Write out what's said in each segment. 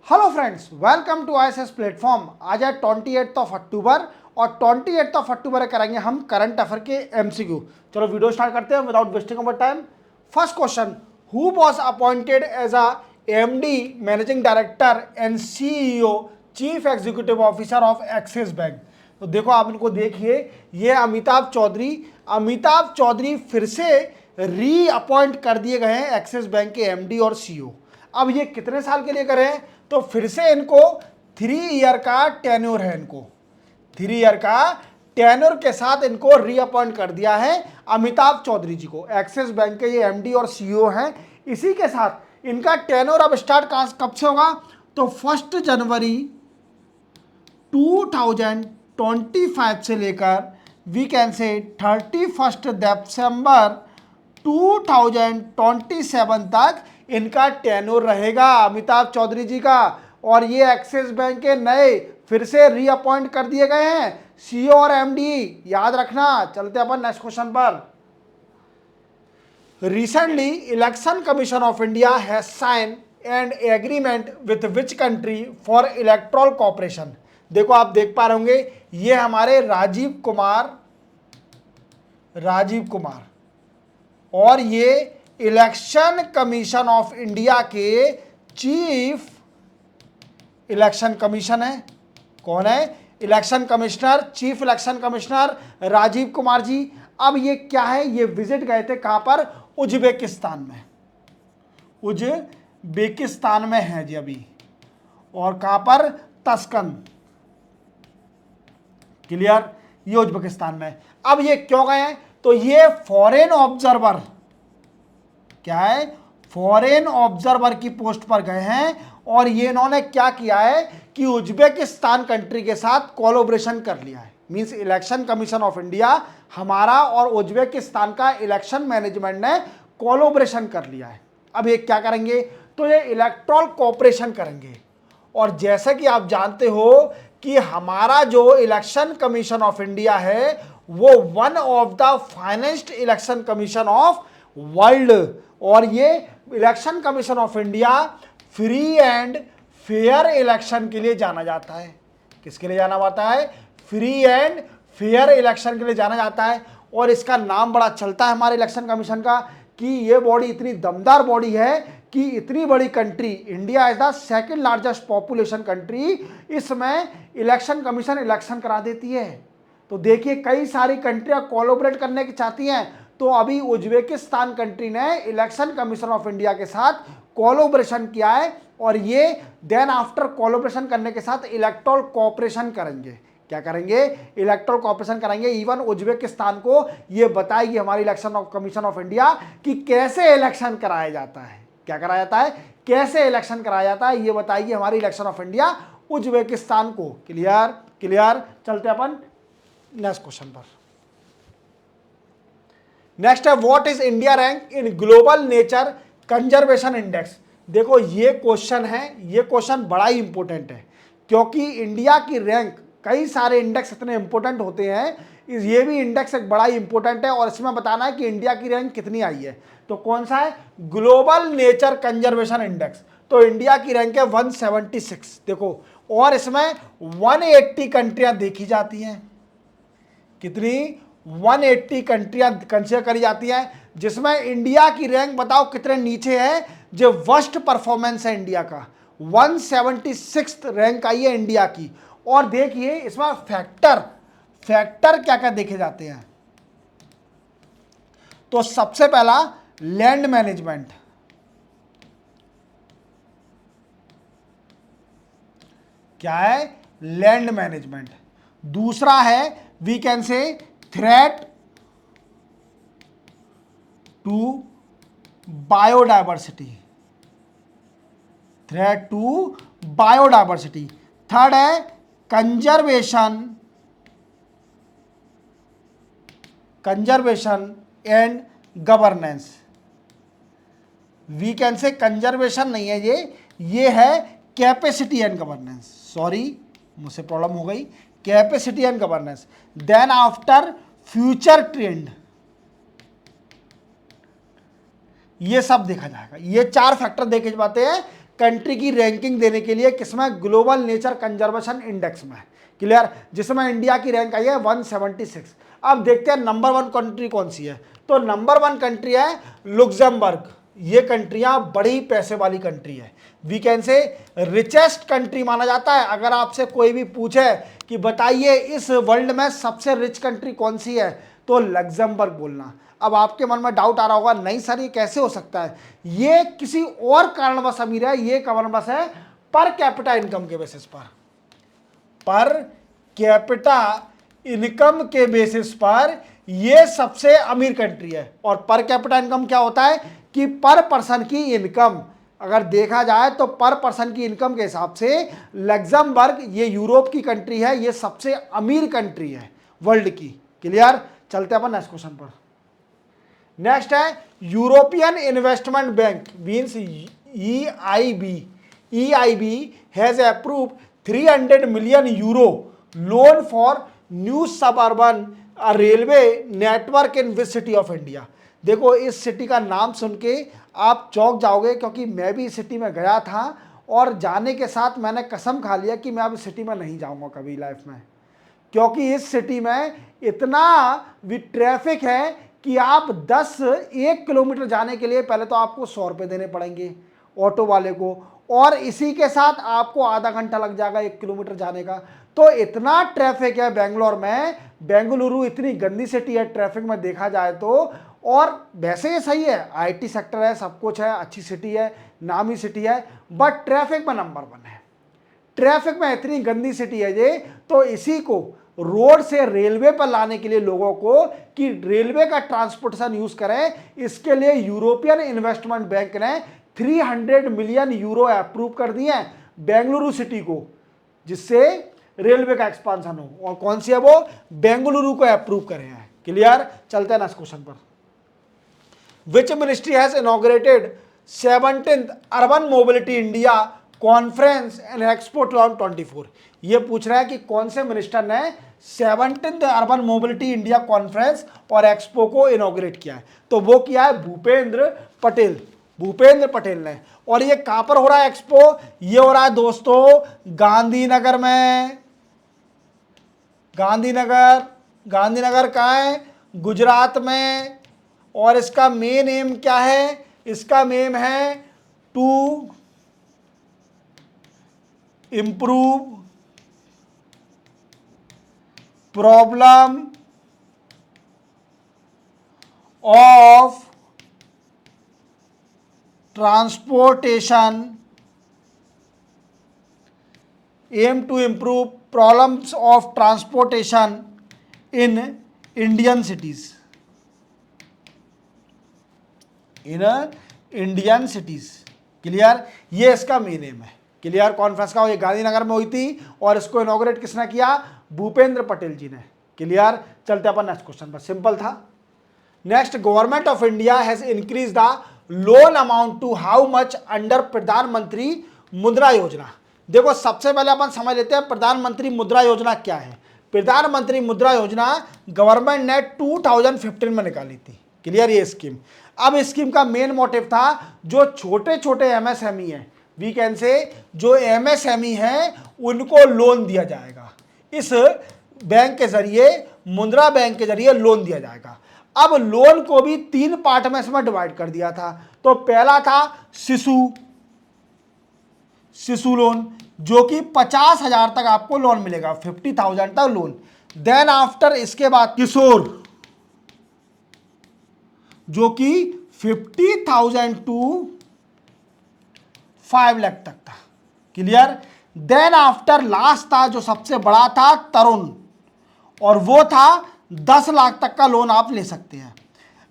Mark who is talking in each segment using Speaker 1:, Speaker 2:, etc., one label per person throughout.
Speaker 1: Hello friends, welcome to ISS platform. आज है 28 अक्टूबर और 28 अक्टूबर करेंगे हम करंट अफेयर के एमसीक्यू। चलो वीडियो स्टार्ट करते हैं without wasting our time. First question, who was appointed as a MD managing director and CEO chief executive officer of Axis Bank. तो देखो आप इनको देखिए, ये अमिताभ चौधरी फिर से री अपॉइंट कर दिए गए हैं एक्सिस बैंक के एमडी और सीईओ। अब ये कितने साल के लिए करें, तो फिर से इनको 3 ईयर का टेन्योर है। इनको 3 ईयर का टेन्योर के साथ इनको रीअपॉइंट कर दिया है अमिताभ चौधरी जी को। एक्सिस बैंक के ये एमडी और सीईओ हैं। इसी के साथ इनका टेन्योर अब स्टार्ट कब से होगा, तो 1 जनवरी 2025 से लेकर वी कैन से 31 दिसंबर 2027 तक इनका टेन्योर रहेगा अमिताभ चौधरी जी का। और ये एक्सिस बैंक के नए फिर से रीअपॉइंट कर दिए गए हैं सीईओ और एमडी, याद रखना। चलते अपन नेक्स्ट क्वेश्चन पर। Recently Election commission of India has sign an agreement with which country for electoral cooperation. देखो आप देख पा रहे होंगे, ये हमारे राजीव कुमार और ये इलेक्शन कमीशन ऑफ इंडिया के चीफ इलेक्शन कमीशन है। कौन है? Election commissioner, chief election commissioner Rajiv Kumar ji. अब ये क्या है, ये विजिट गए थे कहां पर? उज्बेकिस्तान में। उज्बेकिस्तान में है जी अभी। और कहां पर? तस्कन। क्लियर? ये उज्बेकिस्तान में। अब ये क्यों गए हैं, तो ये फॉरेन ऑब्जर्वर, क्या है? फॉरेन ऑब्जर्वर की पोस्ट पर गए हैं। और ये इन्होंने क्या किया है कि उज्बेकिस्तान कंट्री के साथ कोलैबोरेशन कर लिया है। Means election commission of India हमारा और उज्बेकिस्तान का इलेक्शन मैनेजमेंट ने कोलैबोरेशन कर लिया है। अब ये क्या करेंगे, तो ये इलेक्ट्रल कोऑपरेशन करेंगे। और जैसे कि आप जानते हो कि हमारा जो इलेक्शन कमीशन ऑफ इंडिया है वो one of the finest election commission of world. और ये election commission of India free and fair election के लिए जाना जाता है। किसके लिए जाना जाता है? फ्री एंड फेयर इलेक्शन के लिए जाना जाता है। और इसका नाम बड़ा चलता है हमारे इलेक्शन कमीशन का कि ये बॉडी इतनी दमदार बॉडी है कि इतनी बड़ी country, India is the second largest population country, इसमें इलेक्शन कमीशन इलेक्शन करा देती है। तो देखिए कई सारी कंट्रियां कोलैबोरेट करने की चाहती हैं, तो अभी उज्बेकिस्तान कंट्री ने इलेक्शन कमीशन ऑफ इंडिया के साथ कोलैबोरेशन किया है। और ये देन आफ्टर कोलैबोरेशन करने के साथ इलेक्टोरल कोऑपरेशन करेंगे। क्या करेंगे? इलेक्टोरल कोऑपरेशन करेंगे। इवन उज्बेकिस्तान को ये बताएगी हमारी इलेक्शन कमीशन ऑफ इंडिया कि कैसे इलेक्शन कराया जाता है। क्या कराया जाता है? कैसे इलेक्शन कराया जाता है, ये बताएगी हमारी इलेक्शन ऑफ इंडिया उज्बेकिस्तान को। क्लियर? चलते अपन नेक्स्ट क्वेश्चन पर। नेक्स्ट है, what is India rank in global nature conservation index. देखो ये क्वेश्चन है, ये क्वेश्चन बड़ा ही इंपॉर्टेंट है क्योंकि इंडिया की रैंक, कई सारे इंडेक्स इतने इंपॉर्टेंट होते हैं, ये भी इंडेक्स एक बड़ा ही इंपॉर्टेंट है और इसमें बताना है कि इंडिया की रैंक कितनी आई है। तो कौन सा है? Global nature conservation index. तो इंडिया की रैंक है 176। देखो, और इसमें 180 कंट्रियां देखी जाती हैं। कितनी? 180 कंट्रियां कंसिडर करी जाती हैं, जिसमें इंडिया की रैंक बताओ कितने नीचे है। जो वर्स्ट परफॉर्मेंस है इंडिया का, 176 रैंक आई है इंडिया की। और देखिए इसमें फैक्टर क्या क्या देखे जाते हैं, तो सबसे पहला लैंड मैनेजमेंट, क्या है? Land management. दूसरा है we can say threat to biodiversity, third है conservation and governance. We can say conservation नहीं है ये है कैपेसिटी एंड गवर्नेंस। सॉरी, मुझसे प्रॉब्लम हो गई। Capacity and governance. Then after future trend, ये सब देखा जाएगा। ये 4 फैक्टर देखे जाते हैं कंट्री की रैंकिंग देने के लिए किसमें, ग्लोबल नेचर कंजर्वेशन इंडेक्स में। क्लियर, जिसमें इंडिया की रैंक आई है 176। अब देखते हैं नंबर 1 कंट्री कौन सी है। तो नंबर 1 कंट्री है लुक्सेमबर्ग। ये कंट्रियां बड़ी पैसे वाली कंट्री है, we can say richest country माना जाता है। अगर आपसे कोई भी पूछे कि बताइए इस वर्ल्ड में सबसे रिच कंट्री कौन सी है, तो लग्जमबर्ग बोलना। अब आपके मन में डाउट आ रहा होगा, नहीं सर ये कैसे हो सकता है, ये किसी और कारणवश अमीर है। ये कारणवश है पर कैपिटा इनकम के बेसिस पर कैपिटा इनकम के बेसिस पर ये सबसे अमीर कंट्री है। और पर कैपिटा इनकम क्या होता है कि पर पर्सन की इनकम, अगर देखा जाए तो पर पर्सन की इनकम के हिसाब से लग्जमबर्ग, ये यूरोप की कंट्री है, ये सबसे अमीर कंट्री है वर्ल्ड की। क्लियर, चलते अपन नेक्स्ट क्वेश्चन पर। नेक्स्ट है European investment bank means EIB has approve 300 million euro loan for new suburban railway network in which city of India. देखो इस सिटी का नाम सुन के आप चौंक जाओगे, क्योंकि मैं भी इस सिटी में गया था और जाने के साथ मैंने कसम खा लिया कि मैं अब इस सिटी में नहीं जाऊंगा कभी लाइफ में, क्योंकि इस सिटी में इतना भी ट्रैफिक है कि आप 1 किलोमीटर जाने के लिए पहले तो आपको 100 रुपये देने पड़ेंगे ऑटो वाले को, और इसी के साथ आपको आधा घंटा लग जाएगा 1 किलोमीटर जाने का। तो इतना ट्रैफिक है बेंगलोर में। बेंगलुरु इतनी गंदी सिटी है ट्रैफिक में देखा जाए तो। और वैसे ये सही है, IT सेक्टर है, सब कुछ है, अच्छी सिटी है, नामी सिटी है, बट ट्रैफिक में नंबर 1 है। ट्रैफिक में इतनी गंदी सिटी है ये, तो इसी को रोड से रेलवे पर लाने के लिए लोगों को कि रेलवे का ट्रांसपोर्टेशन यूज करें, इसके लिए यूरोपियन इन्वेस्टमेंट बैंक ने 300 मिलियन यूरो अप्रूव कर दिए हैं बेंगलुरु सिटी को, जिससे रेलवे का एक्सपांशन हो। और कौन सी है वो, बेंगलुरु को अप्रूव करे हैं। क्लियर, चलते हैं नेक्स्ट क्वेश्चन पर। Which ministry has inaugurated 17th urban mobility India conference and expo 2024। ये पूछ रहा है कि कौन से मिनिस्टर ने 17th urban mobility India conference और एक्सपो को इनॉग्रेट किया है। तो वो किया है भूपेंद्र पटेल ने। और ये कहां पर हो रहा है एक्सपो, ये हो रहा है दोस्तों गांधीनगर में। गांधीनगर कहाँ है, गुजरात में। और इसका मेन एम क्या है, इसका मेन है to improve problem of transportation, aim to improve problems of transportation in Indian cities, clear, ये इसका मेन एम है। क्लियर, कॉन्फ्रेंस का ये गांधीनगर में हुई थी और इसको इनॉग्रेट किसने किया, भूपेंद्र पटेल जी ने। क्लियर, चलते अपन नेक्स्ट क्वेश्चन पर, सिंपल था। Next, government of India has increase the loan amount to how much अंडर प्रधानमंत्री मुद्रा योजना। देखो सबसे पहले अपन समझ लेते हैं प्रधानमंत्री मुद्रा योजना क्या है। प्रधानमंत्री मुद्रा योजना गवर्नमेंट ने 2015 में निकाली थी। क्लियर, ये स्कीम। अब इस स्कीम का मेन मोटिव था जो छोटे छोटे MSME है, वी कैन से जो MSME है उनको लोन दिया जाएगा। इस बैंक के जरिए, मुद्रा बैंक के जरिए लोन दिया जाएगा। अब लोन को भी 3 पार्ट में इसमें डिवाइड कर दिया था। तो पहला था शिशु लोन, जो कि 50,000 तक आपको लोन मिलेगा, 50,000 तक लोन। देन आफ्टर, इसके बाद किशोर, जो कि 50,000 टू 5 लाख तक था। क्लियर, देन आफ्टर लास्ट था जो सबसे बड़ा था तरुण, और वो था 10 लाख तक का लोन आप ले सकते हैं।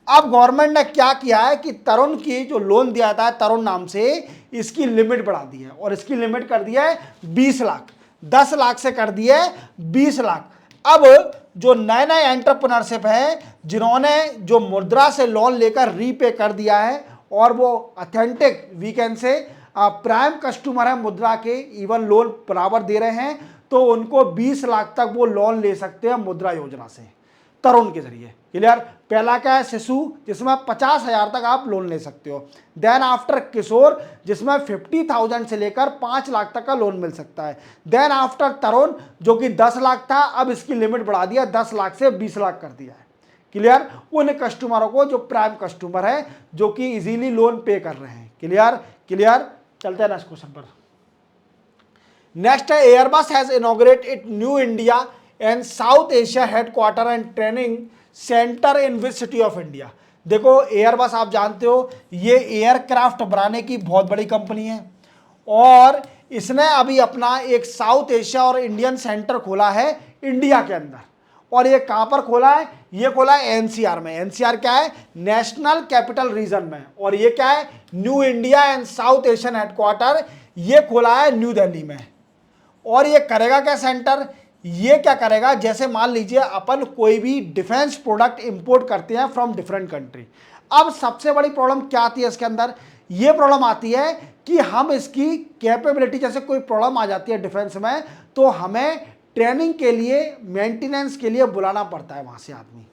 Speaker 1: अब गवर्नमेंट ने क्या किया है कि तरुण की जो लोन दिया था तरुण नाम से, इसकी लिमिट बढ़ा दी है और इसकी लिमिट कर दी है 20 लाख, 10 लाख से कर दी है 20 लाख। अब जो नए नए एंटरप्रेन्योरशिप है जिन्होंने जो मुद्रा से लोन लेकर रीपे कर दिया है और वो authentic we can say prime customer है मुद्रा के, इवन लोन बराबर दे रहे हैं, तो उनको 20 लाख तक वो लोन ले सकते हैं मुद्रा योजना से। तरुण के जरिए। क्लियर। पहला क्या है, शिशु, जिसमें 50,000 तक आप लोन ले सकते हो। देन आफ्टर किशोर, जिसमें 50,000 से लेकर 5 लाख तक का लोन मिल सकता है। देन आफ्टर तरुण, जो कि 10 लाख था, अब इसकी लिमिट बढ़ा दिया, 10 लाख से 20 लाख कर दिया है। क्लियर। उन कस्टमरों को जो प्राइम कस्टमर है, जो कि इजीली लोन पे कर रहे हैं। क्लियर। क्लियर। चलते हैं नेक्स्ट क्वेश्चन पर। नेक्स्ट है, Airbus has inaugurate it new India and south Asia headquarter and training centre in which city of India. देखो, एयरबस आप जानते हो ये एयरक्राफ्ट बनाने की बहुत बड़ी कंपनी है, और इसने अभी अपना एक साउथ एशिया और इंडियन सेंटर खोला है इंडिया के अंदर। और ये कहां पर खोला है, ये खोला है एनसीआर में। एनसीआर क्या है, नेशनल कैपिटल रीजन में। और ये क्या है, new India and south Asian headquarter, ये खोला है न्यू दिल्ली में। और ये करेगा क्या सेंटर, ये क्या करेगा, जैसे मान लीजिए अपन कोई भी डिफेंस प्रोडक्ट इंपोर्ट करते हैं फ्रॉम डिफरेंट कंट्री। अब सबसे बड़ी प्रॉब्लम क्या आती है इसके अंदर, ये प्रॉब्लम आती है कि हम इसकी कैपेबिलिटी, जैसे कोई प्रॉब्लम आ जाती है डिफेंस में, तो हमें ट्रेनिंग के लिए, मेंटेनेंस के लिए बुलाना पड़ता है वहां से आदमी।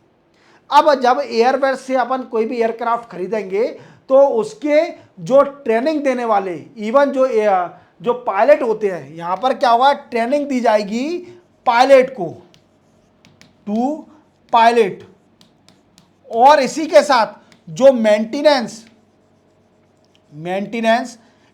Speaker 1: अब जब एयरबस से अपन कोई भी एयरक्राफ्ट खरीदेंगे, तो उसके जो ट्रेनिंग देने वाले, इवन जो पायलट होते हैं, यहां पर क्या होगा, ट्रेनिंग दी जाएगी पायलट को, टू पायलट। और इसी के साथ जो maintenance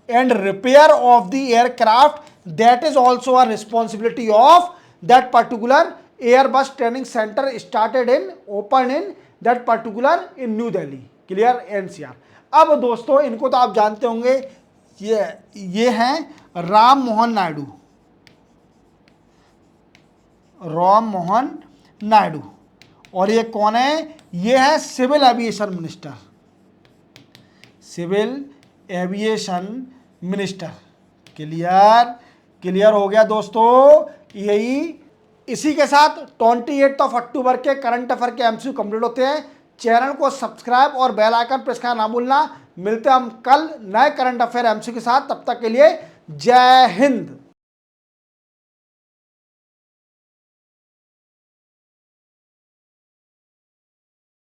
Speaker 1: and repair of the aircraft, that is also a responsibility of that particular Airbus training centre started in, open in that particular in new Delhi. Clear, NCR. अब दोस्तों, इनको तो आप जानते होंगे, ये हैं राम मोहन नायडू, और ये कौन है, ये है civil aviation minister, civil aviation minister. Clear. Clear हो गया दोस्तों। यही, इसी के साथ 28 अक्टूबर के करंट अफेयर के एमसीक्यू कंप्लीट होते हैं। चैनल को सब्सक्राइब और बेल आइकन प्रेस करना ना भूलना। मिलते हैं हम कल नए करंट अफेयर एमसीक्यू के साथ, तब तक के लिए जय हिंद।